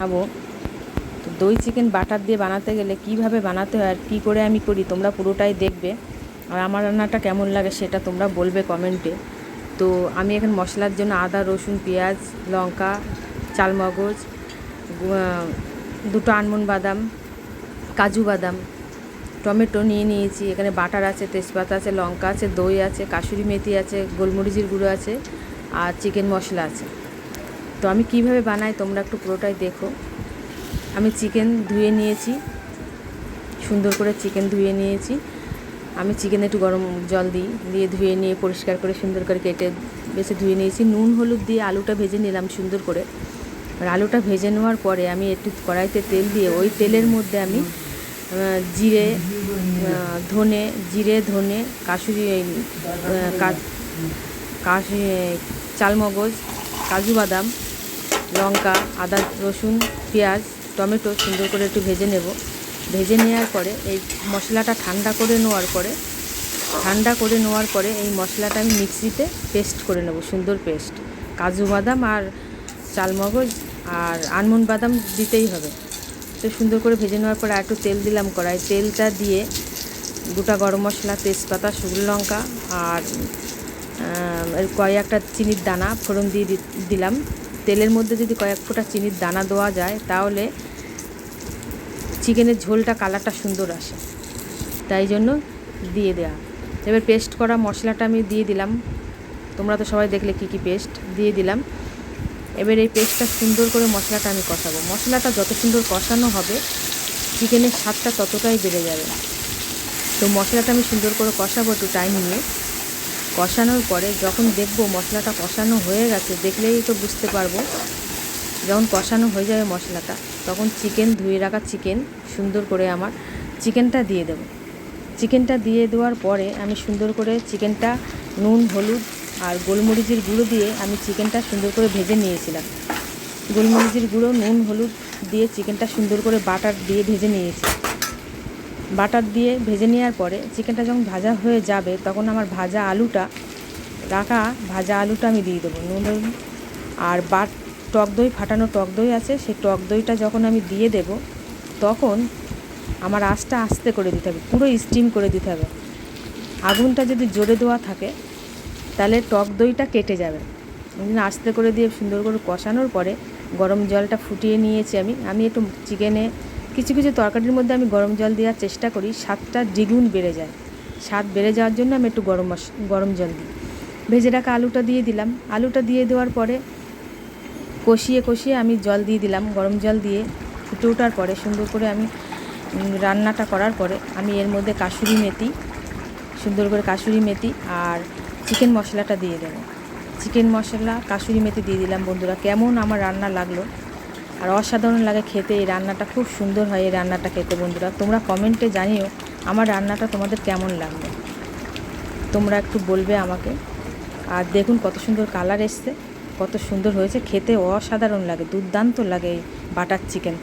বানাবো। তো দই চিকেন বাটার দিয়ে বানাতে গেলে কিভাবে বানাতে হয় আর কী করে আমি করি তোমরা পুরোটাই দেখবে, আর আমার রান্নাটা কেমন লাগে সেটা তোমরা বলবে কমেন্টে। তো আমি এখানে মশলার জন্য আদা, রসুন, পেঁয়াজ, লঙ্কা, চালমগজ, দুটো আলমন্ড বাদাম, কাজু বাদাম, টমেটো নিয়ে নিয়েছি। এখানে বাটার আছে, তেজপাতা আছে, লঙ্কা আছে, দই আছে, কাসুরি মেথি আছে, গোলমরিচের গুঁড়ো আছে, আর চিকেন মশলা আছে। তো আমি কিভাবে বানাই তোমরা একটু পুরোটাই দেখো। আমি চিকেন ধুয়ে নিয়েছি, সুন্দর করে চিকেন ধুয়ে নিয়েছি। আমি চিকেনে একটু গরম জল দিয়ে ধুয়ে নিয়ে পরিষ্কার করে সুন্দর করে কেটে বেছে ধুয়ে নিয়েছি। নুন হলুদ দিয়ে আলুটা ভেজে নিলাম সুন্দর করে। আর আলুটা ভেজে নেওয়ার পরে আমি একটু কড়াইতে তেল দিয়ে ওই তেলের মধ্যে আমি জিরে, ধনে, কাসুরি, চালমগজ, কাজু বাদাম, লঙ্কা, আদা, রসুন, পেঁয়াজ, টমেটো সুন্দর করে একটু ভেজে নেব। ভেজে নেওয়ার পরে এই মশলাটা ঠান্ডা করে নেওয়ার পরে এই মশলাটা আমি মিক্সিতে পেস্ট করে নেব, সুন্দর পেস্ট। কাজু বাদাম আর চালমগজ আর আলমন্ড বাদাম দিতেই হবে। তো সুন্দর করে ভেজে নেওয়ার পরে একটু তেল দিলাম কড়াই। তেলটা দিয়ে গোটা গরম মশলা, তেজপাতা, শুকনো লঙ্কা আর কয়েকটা চিনির দানা ফোড়ন দিয়ে দিলাম। তেলের মধ্যে যদি কয়েক ফোঁটা চিনির দানা দেওয়া যায় তাহলে চিকেনের ঝোলটা কালারটা সুন্দর আসে, তাই জন্য দিয়ে দেওয়া। এবার পেস্ট করা মশলাটা আমি দিয়ে দিলাম। তোমরা তো সবাই দেখলে কী পেস্ট দিয়ে দিলাম। এবার এই পেস্টটা সুন্দর করে মশলাটা আমি কষাবো। মশলাটা যত সুন্দর কষানো হবে চিকেনের স্বাদটা ততটাই বেড়ে যাবে। তো মশলাটা আমি সুন্দর করে কষাবো একটু টাইম নিয়ে। কষানোর পরে যখন দেখবো মশলাটা কষানো হয়ে গেছে, দেখলেই তো বুঝতে পারবো। যখন কষানো হয়ে যাবে মশলাটা, তখন ধুয়ে রাখা চিকেন সুন্দর করে আমার চিকেনটা দিয়ে দেবো। চিকেনটা দিয়ে দেওয়ার পরে আমি সুন্দর করে চিকেনটা নুন, হলুদ আর গোলমরিচের গুঁড়ো দিয়ে আমি চিকেনটা সুন্দর করে ভেজে নিয়েছিলাম। গোলমরিচের গুঁড়ো, নুন, হলুদ দিয়ে চিকেনটা সুন্দর করে বাটার দিয়ে ভেজে নিয়েছি। বাটার দিয়ে ভেজে নেওয়ার পরে চিকেনটা যখন ভাজা হয়ে যাবে তখন আমার ভাজা আলুটা আমি দিয়ে দেবো। নুন আর টক দই, ফাটানো টক দই আছে, সেই টক দইটা যখন আমি দিয়ে দেব তখন আমার আঁচটা আস্তে করে দিতে হবে, পুরো স্টিম করে দিতে হবে। আগুনটা যদি জোরে দেওয়া থাকে তাহলে টক দইটা কেটে যাবে। আস্তে করে দিয়ে সুন্দর করে কষানোর পরে গরম জলটা ফুটিয়ে নিয়েছি আমি একটু চিকেনে কিছু তরকারির মধ্যে আমি গরম জল দেওয়ার চেষ্টা করি, স্বাদটা দ্বিগুণ বেড়ে যায়। স্বাদ বেড়ে যাওয়ার জন্য আমি একটু গরম জল দিই। ভেজে রাখা আলুটা দিয়ে দিলাম। আলুটা দিয়ে দেওয়ার পরে কষিয়ে আমি জল দিয়ে দিলাম। গরম জল দিয়ে ফুটে ওঠার পরে সুন্দর করে আমি রান্নাটা করার পরে আমি এর মধ্যে সুন্দর করে কাসুরি মেথি আর চিকেন মশলাটা দিয়ে দেবো। চিকেন মশলা, কাসুরি মেথি দিয়ে দিলাম। বন্ধুরা, কেমন আমার রান্না লাগলো? আর অসাধারণ লাগে খেতে। এই রান্নাটা খুব সুন্দর হয়, এই রান্নাটা খেতে। বন্ধুরা, তোমরা কমেন্টে জানিও আমার রান্নাটা তোমাদের কেমন লাগলো, তোমরা একটু বলবে আমাকে। আর দেখুন কত সুন্দর কালার এসছে, কত সুন্দর হয়েছে, খেতে অসাধারণ লাগে, দুর্দান্ত লাগে এই বাটার চিকেন।